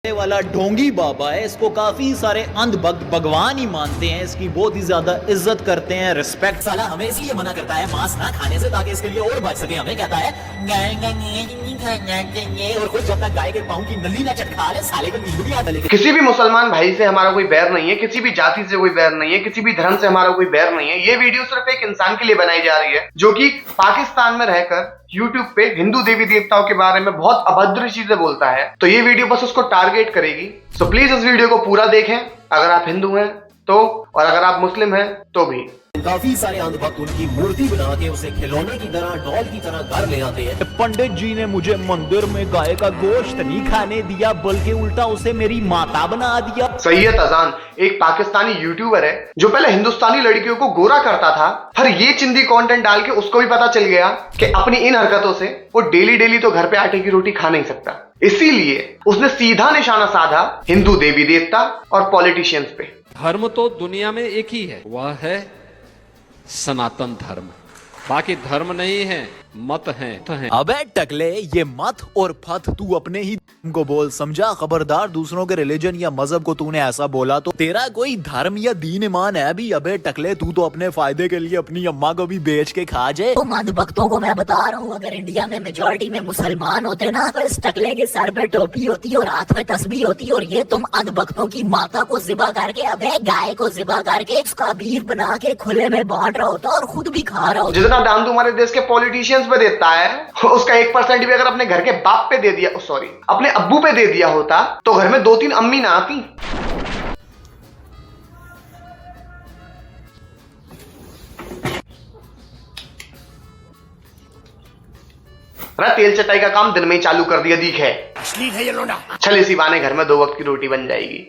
वाला ढोंगी बाबा है, इसको काफी सारे अंध भक्त भगवान ही मानते हैं, इसकी बहुत ही ज्यादा इज्जत करते हैं, रिस्पेक्ट। साला हमें इसलिए मना करता है मांस ना खाने से ताकि इसके लिए और बच सके। हमें कहता है और खुद जब तक गाय के पाँव की नली ना चटका ले साले को नींबू भी आता। किसी भी मुसलमान भाई से हमारा कोई बैर नहीं है, किसी भी जाति से कोई बैर नहीं है, किसी भी धर्म से हमारा कोई बैर नहीं है। ये वीडियो सिर्फ एक इंसान के लिए बनाई जा रही है जो कि पाकिस्तान में रहकर YouTube पे हिंदू देवी देवताओं के बारे में बहुत अभद्र चीजें बोलता है। तो ये वीडियो बस उसको टारगेट करेगी। सो प्लीज इस वीडियो को पूरा देखें अगर आप हिंदू हैं तो, और अगर आप मुस्लिम हैं तो भी। काफी सारे अंधभक्त उनकी मूर्ति बना के उसे खिलौने की तरह, डॉल की तरह घर ले आते हैं। पंडित जी ने मुझे मंदिर में गाय का गोश्त नहीं खाने दिया, बल्कि उल्टा उसे मेरी माता बना दिया। सैयद अजान एक पाकिस्तानी यूट्यूबर है जो पहले हिंदुस्तानी लड़कियों को गोरा करता था, पर ये चिंदी कंटेंट डाल के उसको भी पता चल गया कि अपनी इन हरकतों से वो डेली डेली तो घर पे आटे की रोटी खा नहीं सकता। इसीलिए उसने सीधा निशाना साधा हिंदू देवी देवता और पॉलिटिशियंस पे। धर्म तो दुनिया में एक ही है, वह है सनातन धर्म। बाकी धर्म नहीं है, मत हैं। अबे टकले, ये मत और फत तू अपने ही को बोल, समझा? खबरदार दूसरों के रिलीजन या मजहब को तूने ऐसा बोला तो तेरा कोई धर्म या दीन ईमान है भी? अबे टकले, तू तो अपने फायदे के लिए अपनी अम्मा को भी बेच के खा जाए। तुम अंधभक्तों को मैं बता रहा हूँ, अगर इंडिया में मेजोरिटी में मुसलमान होते ना तो इस टकले के सर पे टोपी होती और हाथ में तस्बीह होती, और ये तुम अंधभक्तों की माता को ज़िबा करके, अबे गाय को ज़िबा करके उसका बीफ बना के खुले में बांट रहा होता और खुद भी खा रहा होता। जितना दान तुम्हारे देश के पॉलिटिशियंस पे देता है उसका 1% भी अगर अपने घर के बाप पे दे दिया, सॉरी अपने अब्बू पे दे दिया होता तो घर में 2-3 अम्मी ना आती। अरे तेल चटाई का काम दिन में ही चालू कर दिया, दीख है असली है ये लोडा। चल इसी बहाने घर में 2 वक्त की रोटी बन जाएगी।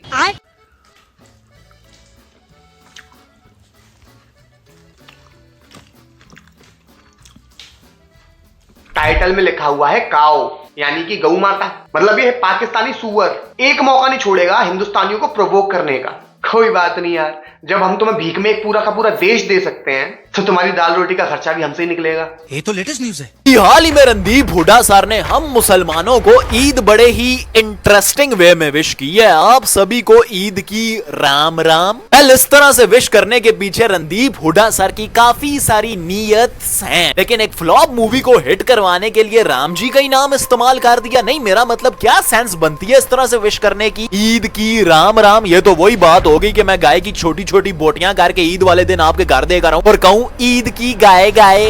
टाइटल में लिखा हुआ है काओ, यानी कि गौ माता, मतलब ये है पाकिस्तानी सुअर। एक मौका नहीं छोड़ेगा हिंदुस्तानियों को प्रोवोक करने का। कोई बात नहीं यार, जब हम तुम्हें भीख में एक पूरा का पूरा देश दे सकते हैं तो तुम्हारी दाल रोटी का खर्चा भी हमसे ही निकलेगा। ये तो लेटेस्ट न्यूज़ है। हाल ही में रणदीप हुड्डा सर ने हम मुसलमानों को ईद बड़े ही इंटरेस्टिंग वे में विश की है। आप सभी को ईद की राम राम। इस तरह से विश करने के पीछे रणदीप हुड्डा सर की काफी सारी नीयत हैं, लेकिन एक फ्लॉप मूवी को हिट करवाने के लिए राम जी का ही नाम इस्तेमाल कर दिया। नहीं, मेरा मतलब क्या सेंस बनती है इस तरह से विश करने की? ईद की राम राम, ये तो वही बात होगी कि मैं गाय की छोटी छोटी बोटियां करके ईद वाले दिन आपके घर देकर आऊं और कहूं ईद की गाय गाय।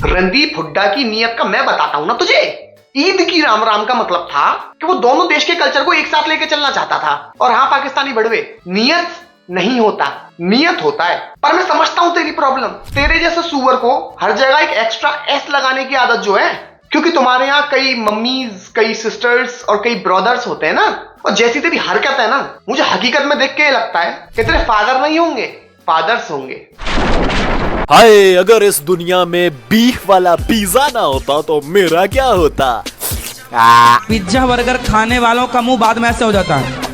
रणदीप हुड्डा की नीयत का मैं बताता हूं ना तुझे। ईद की राम राम का मतलब था कि वो दोनों देश के कल्चर को एक साथ लेके चलना चाहता था। और हाँ पाकिस्तानी बड़वे, नियत नहीं होता, नियत होता है। पर मैं समझता हूं तेरी प्रॉब्लम। तेरे जैसे सुअर को हर जगह एक एक्स्ट्रा एस लगाने की आदत जो है, क्योंकि तुम्हारे यहाँ कई मम्मीज, कई सिस्टर्स और कई ब्रदर्स होते हैं ना, और जैसी तेरी हरकत है ना, मुझे हकीकत में देख के लगता है कि तेरे फादर नहीं होंगे, फादर्स होंगे। हाय, अगर इस दुनिया में बीफ वाला पिज्जा ना होता तो मेरा क्या होता? पिज्जा बर्गर खाने वालों का मुंह बाद में ऐसे हो जाता है।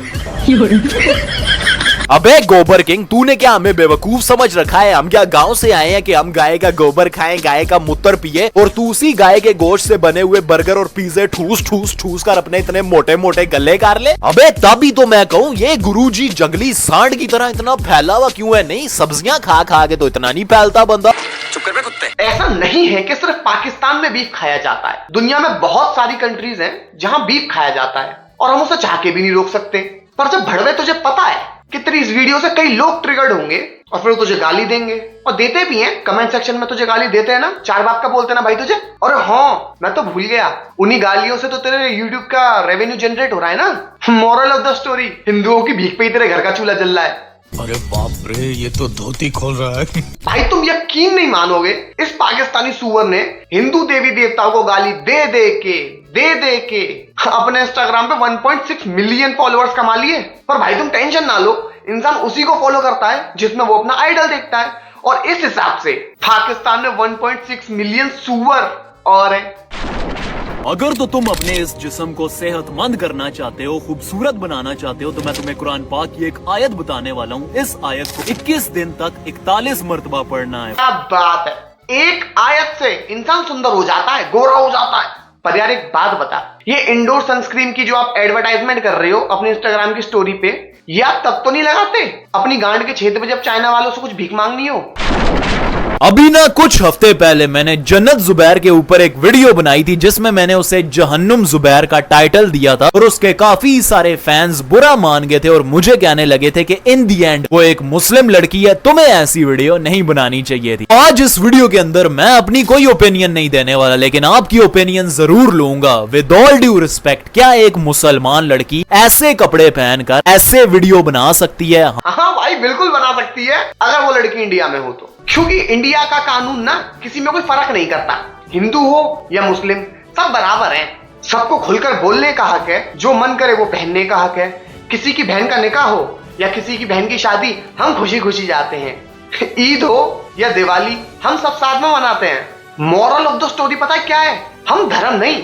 अबे गोबर किंग, तूने क्या हमें बेवकूफ समझ रखा है? हम क्या गांव से आए हैं कि हम गाय का गोबर खाएं, गाय का मूत्र पिए, और तू उसी गाय के गोश्त से बने हुए बर्गर और पिज्जे ठूस ठूस ठूस कर अपने इतने मोटे मोटे गले कर ले? अबे तभी तो मैं कहूँ ये गुरुजी जंगली सांड की तरह इतना फैला हुआ क्यों है? नहीं, सब्जियां खा खा के तो इतना नहीं फैलता बंदा। चुप कर बे कुत्ते। ऐसा नहीं है कि सिर्फ पाकिस्तान में बीफ खाया जाता है। दुनिया में बहुत सारी कंट्रीज हैं जहां बीफ खाया जाता है और हम उसे चाह के भी नहीं रोक सकते। पर जब भड़वे, तुझे पता है कि तेरी इस वीडियो से कई लोग ट्रिगर्ड होंगे और फिर तुझे गाली देंगे, और देते भी हैं। कमेंट सेक्शन में तुझे गाली देते हैं ना, 4 बाप का बोलते हैं ना भाई तुझे। और हाँ, मैं तो भूल गया, उन्हीं गालियों से तो तेरे यूट्यूब का रेवेन्यू जनरेट हो रहा है ना। मोरल ऑफ द स्टोरी, हिंदुओं की भीख पे ही तेरे घर का चूल्हा जल रहा है। अरे बाप रे, ये तो धोती खोल रहा है। भाई तुम यकीन नहीं मानोगे, इस पाकिस्तानी सुअर ने हिंदू देवी देवताओं को गाली दे दे के अपने इंस्टाग्राम पे 1.6 मिलियन फॉलोअर्स कमा लिए। पर भाई तुम टेंशन ना लो, इंसान उसी को फॉलो करता है जिसमें वो अपना आइडल देखता है, और इस हिसाब से पाकिस्तान में 1.6 मिलियन सुअर और है। अगर तो तुम अपने इस जिस्म को सेहतमंद करना चाहते हो, खूबसूरत बनाना चाहते हो, तो मैं तुम्हें कुरान पाक की एक आयत बताने वाला हूँ। इस आयत को 21 दिन तक 41 मर्तबा पढ़ना है। क्या बात है, एक आयत से इंसान सुंदर हो जाता है, गोरा हो जाता है। पर यार एक बात बता, ये इंडोर सनस्क्रीन की जो आप एडवर्टाइजमेंट कर रहे हो अपने इंस्टाग्राम की स्टोरी पे, ये आप तब तो नहीं लगाते अपनी गांड के छेद पे जब चाइना वालों से कुछ भीख मांगनी हो? अभी ना कुछ हफ्ते पहले मैंने जन्नत जुबैर के ऊपर एक वीडियो बनाई थी जिसमें मैंने उसे जहन्नुम जुबैर का टाइटल दिया था और उसके काफी सारे फैंस बुरा मान गए थे और मुझे कहने लगे थे कि इन दी एंड वो एक मुस्लिम लड़की है, तुम्हें ऐसी वीडियो नहीं बनानी चाहिए थी। आज इस वीडियो के अंदर मैं अपनी कोई ओपिनियन नहीं देने वाला, लेकिन आपकी ओपिनियन जरूर लूंगा विद ऑल ड्यू रिस्पेक्ट। क्या एक मुसलमान लड़की ऐसे कपड़े पहनकर ऐसे वीडियो बना सकती है? हाँ भाई बिल्कुल बना सकती है अगर वो लड़की इंडिया में हो तो, क्योंकि इंडिया का कानून ना किसी में कोई फर्क नहीं करता, हिंदू हो या मुस्लिम सब बराबर हैं। सबको खुलकर बोलने का हक है, जो मन करे वो पहनने का हक है। किसी की बहन का निकाह हो या किसी की बहन की शादी हम खुशी खुशी जाते हैं। ईद हो या दिवाली हम सब साथ में मनाते हैं। मॉरल ऑफ द स्टोरी पता है क्या है? हम धर्म नहीं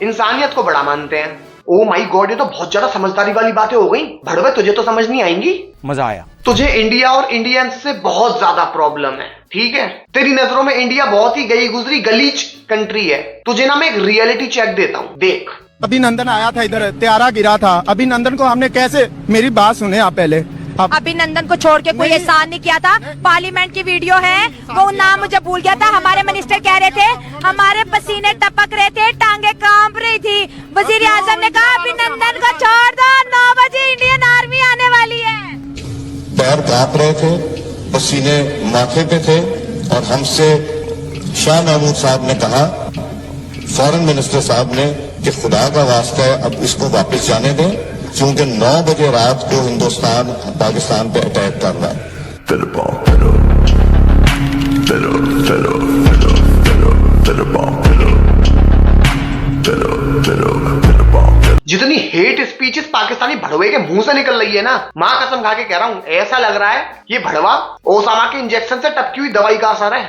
इंसानियत को बड़ा मानते हैं। ओ माय गॉड, ये तो बहुत ज्यादा समझदारी वाली बातें हो गई। भड़वे तुझे तो समझ नहीं आएंगी। मजा आया। तुझे इंडिया और इंडियंस से बहुत ज्यादा प्रॉब्लम है, ठीक है? तेरी नजरों में इंडिया बहुत ही गई गुजरी गलीच कंट्री है। तुझे ना मैं एक रियलिटी चेक देता हूँ, देख। अभिनंदन आया था इधर, त्यारा गिरा था। अभिनंदन को हमने कैसे, मेरी बात सुने आप पहले। अभिनंदन को छोड़ के कोई एहसान नहीं किया था। पार्लियामेंट की वीडियो है, वो नाम मुझे भूल गया था। हमारे मिनिस्टर कह रहे थे हमारे पसीने टपक रहे थे, टांगे कांप रही थी। वजीर आजम ने कहा अभिनंदन को छोड़ दो, 9 बजे इंडियन आर्मी आने वाली है। पैर कांप रहे थे, पसीने माथे पे थे और हमसे शाह महमूद साहब ने कहा, फॉरेन मिनिस्टर साहब ने, कि खुदा का वास्ता है अब इसको वापस जाने दें, क्योंकि 9 बजे रात को हिंदुस्तान पाकिस्तान पे अटैक कर रहा है। जितनी हेट स्पीचेस पाकिस्तानी भड़वे के मुंह से निकल रही है ना, मां कसम खा के कह रहा हूं, ऐसा लग रहा है ये भड़वा ओसामा के इंजेक्शन से टपकी हुई दवाई का असर है।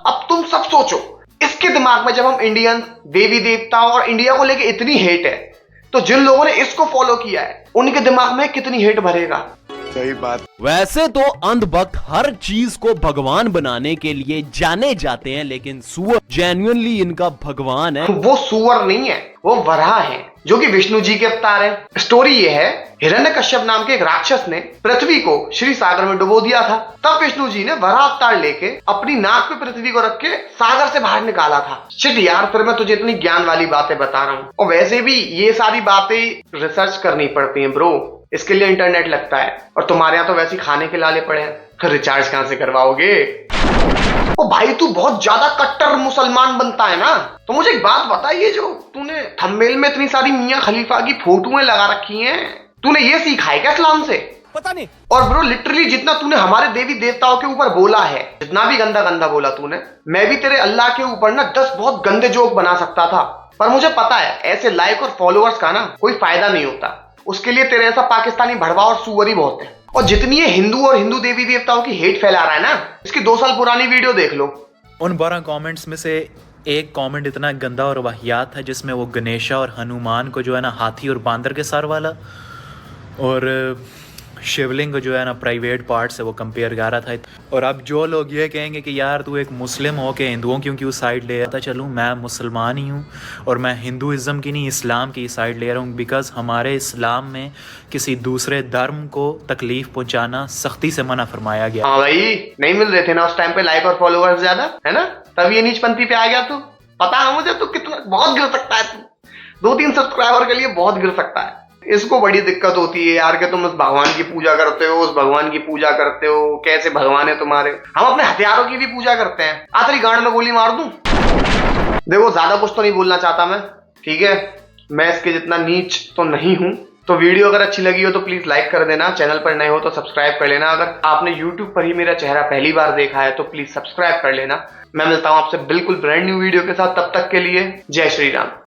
अब तुम सब सोचो, इसके दिमाग में जब हम इंडियन देवी देवताओं और इंडिया को लेके इतनी हेट है, तो जिन लोगों ने इसको फॉलो किया है उनके दिमाग में कितनी हेट भरेगा। सही बात। वैसे तो अंधभक्त हर चीज को भगवान बनाने के लिए जाने जाते हैं, लेकिन सुअर जेन्युइनली इनका भगवान है। वो सुअर नहीं है, वो वराह है, जो कि विष्णु जी के अवतार है। स्टोरी ये है, हिरण्यकश्यप नाम के एक राक्षस ने पृथ्वी को श्री सागर में डुबो दिया था। तब विष्णु जी ने वराह अवतार लेके अपनी नाक पे पृथ्वी को रख के सागर से बाहर निकाला था। शिट यार, फिर मैं तुझे इतनी ज्ञान वाली बातें बता रहा हूँ। और वैसे भी ये सारी बातें रिसर्च करनी पड़ती हैं ब्रो, इसके लिए इंटरनेट लगता है। और तुम्हारे यहाँ तो वैसे खाने के लाले पड़े हैं, रिचार्ज कहां से करवाओगे? ओ भाई, तू बहुत ज्यादा कट्टर मुसलमान बनता है ना, तो मुझे एक बात बता, ये जो तूने थंबनेल में इतनी सारी मियां खलीफा की फोटोएं लगा रखी हैं, तूने ये सीखा है क्या इस्लाम से? पता नहीं। और ब्रो लिटरली जितना तूने हमारे देवी देवताओं के ऊपर बोला है, जितना भी गंदा गंदा बोला तूने, मैं भी तेरे अल्लाह के ऊपर ना 10 बहुत गंदे जोक बना सकता था। पर मुझे पता है ऐसे लाइक और फॉलोअर्स का ना कोई फायदा नहीं होता। उसके लिए तेरे ऐसा पाकिस्तानी भड़वा और सुअरी बहुत है। और जितनी ये हिंदू और हिंदू देवी देवताओं की हेट फैला रहा है ना, इसकी 2 साल पुरानी वीडियो देख लो। उन 12 कमेंट्स में से एक कमेंट इतना गंदा और वाहियात है जिसमें वो गणेशा और हनुमान को जो है ना हाथी और बांदर के सर वाला, और शिवलिंग को जो है ना प्राइवेट पार्ट से वो कंपेयर कर रहा था। और अब जो लोग ये कहेंगे कि यार तू एक मुस्लिम हो के हिंदुओं क्यों साइड ले रहा था, चलूँ मैं मुसलमान ही हूँ और मैं हिंदुइज्म की नहीं इस्लाम की साइड ले रहा हूँ, बिकॉज हमारे इस्लाम में किसी दूसरे धर्म को तकलीफ पहुँचाना सख्ती से मना फरमाया गया। हाँ भाई, नहीं मिल रहे थे ना उस टाइम पे लाइक और फॉलोअर्स ज्यादा, है ना? तब ये नीचपंथी पे आ गया तू। पता है मुझे तू कितना बहुत गिर सकता है, तू 2-3 सब्सक्राइबर के लिए बहुत गिर सकता है। इसको बड़ी दिक्कत होती है यार कि तुम उस भगवान की पूजा करते हो, उस भगवान की पूजा करते हो, कैसे भगवान है तुम्हारे? हम अपने हथियारों की भी पूजा करते हैं। आखिरी गांड में गोली मार दूं? देखो ज्यादा कुछ तो नहीं बोलना चाहता मैं, ठीक है? मैं इसके जितना नीच तो नहीं हूं। तो वीडियो अगर अच्छी लगी हो तो प्लीज लाइक कर देना, चैनल पर नए हो तो सब्सक्राइब कर लेना। अगर आपने यूट्यूब पर ही मेरा चेहरा पहली बार देखा है तो प्लीज सब्सक्राइब कर लेना। मैं मिलता हूं आपसे बिल्कुल ब्रांड न्यू वीडियो के साथ, तब तक के लिए जय श्री राम।